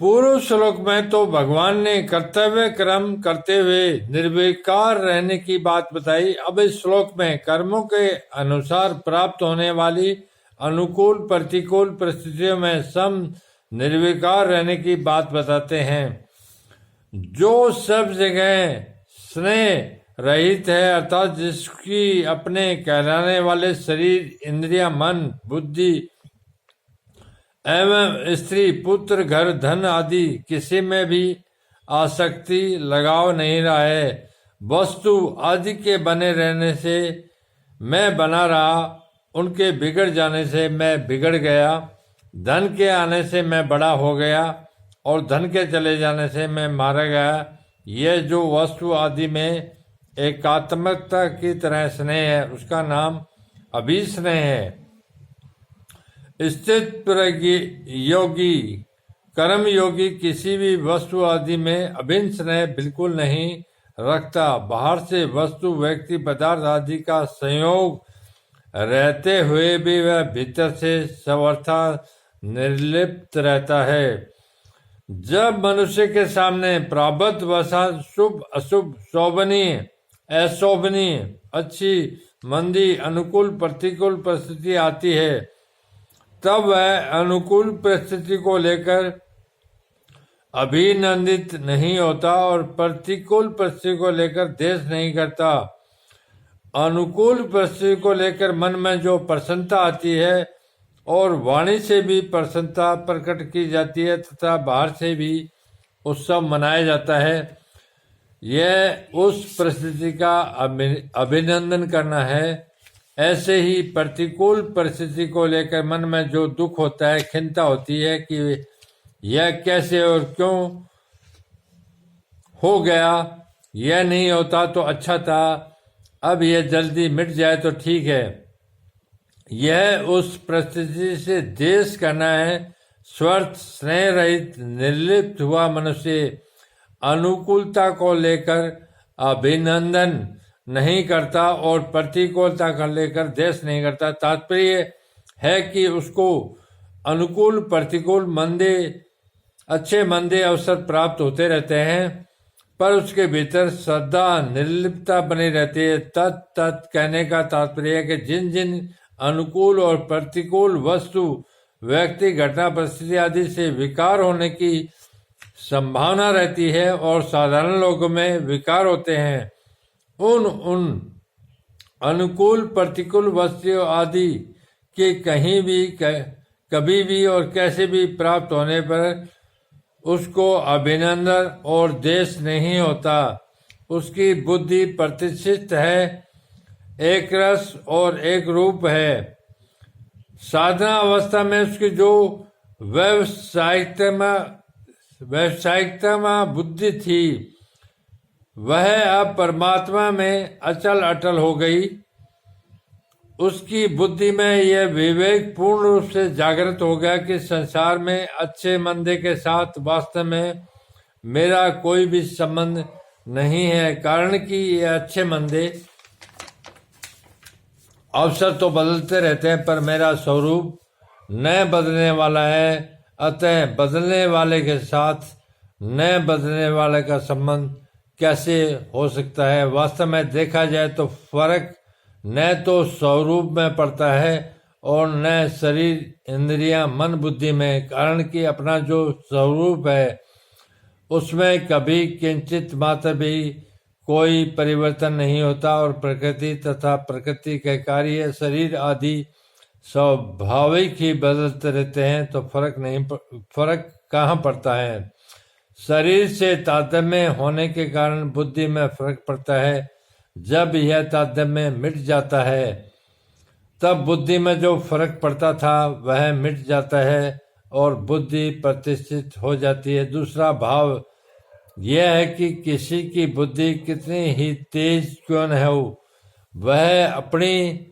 पूर्व श्लोक में तो भगवान ने कर्तव्य कर्म करते हुए निर्विकार रहने की बात बताई। अब इस श्लोक में कर्मों के अनुसार प्राप्त होने वाली अनुकूल प्रतिकूल परिस्थितियों में सम निर्विकार रहने की बात बताते हैं। जो सब जगह स्नेह रहित है, अर्थात जिसकी अपने कहलाने वाले शरीर, इंद्रिया, मन, बुद्धि एवं स्त्री, पुत्र, घर, धन आदि किसी में भी आसक्ति, लगाव नहीं रहा है। वस्तु आदि के बने रहने से मैं बना रहा, उनके बिगड़ जाने से मैं बिगड़ गया, धन के आने से मैं बड़ा हो गया और धन के चले जाने से मैं मारा गया। यह जो वस्तु आदि में एकात्मकता की तरह स्नेह है, उसका नाम अभिस्नेह है। स्थित प्रज्ञ योगी, कर्म योगी किसी भी वस्तु आदि में अभिन्न स्नेह बिल्कुल नहीं रखता। बाहर से वस्तु, व्यक्ति, पदार्थ आदि का संयोग रहते हुए भी वह भीतर से सर्वथा निर्लिप्त रहता है। जब मनुष्य के सामने प्रारब्ध वशात शुभ अशुभ, शोभनीय अशोभनीय, अच्छी मंदी, अनुकूल प्रतिकूल परिस्थिति आती है, तब वह अनुकूल परिस्थिति को लेकर अभिनंदित नहीं होता और प्रतिकूल परिस्थिति को लेकर द्वेष नहीं करता। अनुकूल परिस्थिति को लेकर मन में जो प्रसन्नता आती है और वाणी से भी प्रसन्नता प्रकट की जाती है तथा बाहर से भी उत्सव मनाया जाता है, यह उस परिस्थिति का अभिनंदन करना है। ऐसे ही प्रतिकूल परिस्थिति को लेकर मन में जो दुख होता है, खिन्नता होती है कि यह कैसे और क्यों हो गया, यह नहीं होता तो अच्छा था, अब यह जल्दी मिट जाए तो ठीक है, यह उस परिस्थिति से द्वेष करना है। स्वार्थ स्नेह रहित निर्लिप्त हुआ मनुष्य अनुकूलता को लेकर अभिनंदन नहीं करता और प्रतिकूलता को लेकर द्वेष नहीं करता। तात्पर्य है कि उसको अनुकूल प्रतिकूल मंदे अच्छे मंदे अवसर प्राप्त होते रहते हैं, पर उसके भीतर सदा निर्लिप्तता बनी रहती है। तत् कहने का तात्पर्य है कि जिन जिन अनुकूल और प्रतिकूल वस्तु, व्यक्ति, घटना, परिस्थिति आदि से विकार होने की संभावना रहती है और साधारण लोगों में विकार होते हैं, उन अनुकूल प्रतिकूल वस्तुओं आदि के कहीं भी कभी भी और कैसे भी प्राप्त होने पर उसको अभिनंदन और द्वेष नहीं होता। उसकी बुद्धि प्रतिष्ठित है, एक रस और एक रूप है। साधना अवस्था में उसकी जो व्यावसायिकता बुद्धि थी, वह अब परमात्मा में अचल अटल हो गई। उसकी बुद्धि में यह विवेक पूर्ण रूप से जागृत हो गया कि संसार में अच्छे मंदे के साथ वास्तव में मेरा कोई भी संबंध नहीं है, कारण कि ये अच्छे मंदे अवसर तो बदलते रहते हैं, पर मेरा स्वरूप न बदलने वाला है। अतः बदलने वाले के साथ न बदलने वाले का संबंध कैसे हो सकता है। वास्तव में देखा जाए तो फर्क न तो स्वरूप में पड़ता है और न शरीर, इंद्रियां, मन, बुद्धि में, कारण कि अपना जो स्वरूप है उसमें कभी किंचित मात्र भी कोई परिवर्तन नहीं होता और प्रकृति तथा प्रकृति के कार्य, शरीर आदि स्वाभाविक ही बदलते रहते हैं, तो फर्क कहाँ पड़ता है। शरीर से तारतम्य होने के कारण बुद्धि में फर्क पड़ता है। जब यह तारतम्य मिट जाता है तब बुद्धि में जो फर्क पड़ता था वह मिट जाता है और बुद्धि प्रतिष्ठित हो जाती है। दूसरा भाव यह है कि किसी की बुद्धि कितनी ही तेज क्यों न हो, वह अपनी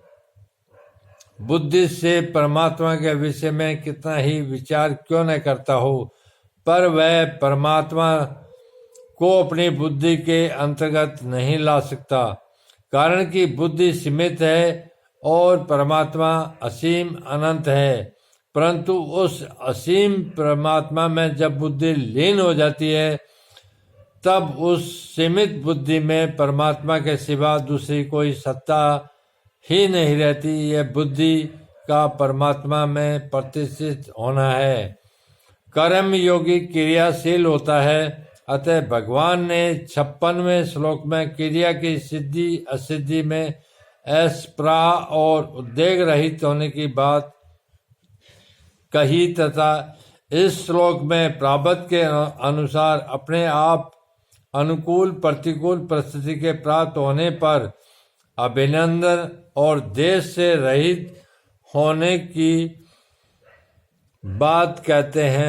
बुद्धि से परमात्मा के विषय में कितना ही विचार क्यों न करता हो, पर वह परमात्मा को अपनी बुद्धि के अंतर्गत नहीं ला सकता, कारण कि बुद्धि सीमित है और परमात्मा असीम अनंत है। परंतु उस असीम परमात्मा में जब बुद्धि लीन हो जाती है तब उस सीमित बुद्धि में परमात्मा के सिवा दूसरी कोई सत्ता ही नहीं रहती। यह बुद्धि का परमात्मा में प्रतिष्ठित होना है। कर्म योगी क्रियाशील होता है, अतः भगवान ने 56वें श्लोक में क्रिया की सिद्धि असिद्धि में अस्प्रा और उद्वेग रहित होने की बात कही तथा इस श्लोक में प्रारब्ध के अनुसार अपने आप अनुकूल प्रतिकूल परिस्थिति के प्राप्त होने पर अभिनंदन और देश से रहित होने की बात कहते हैं।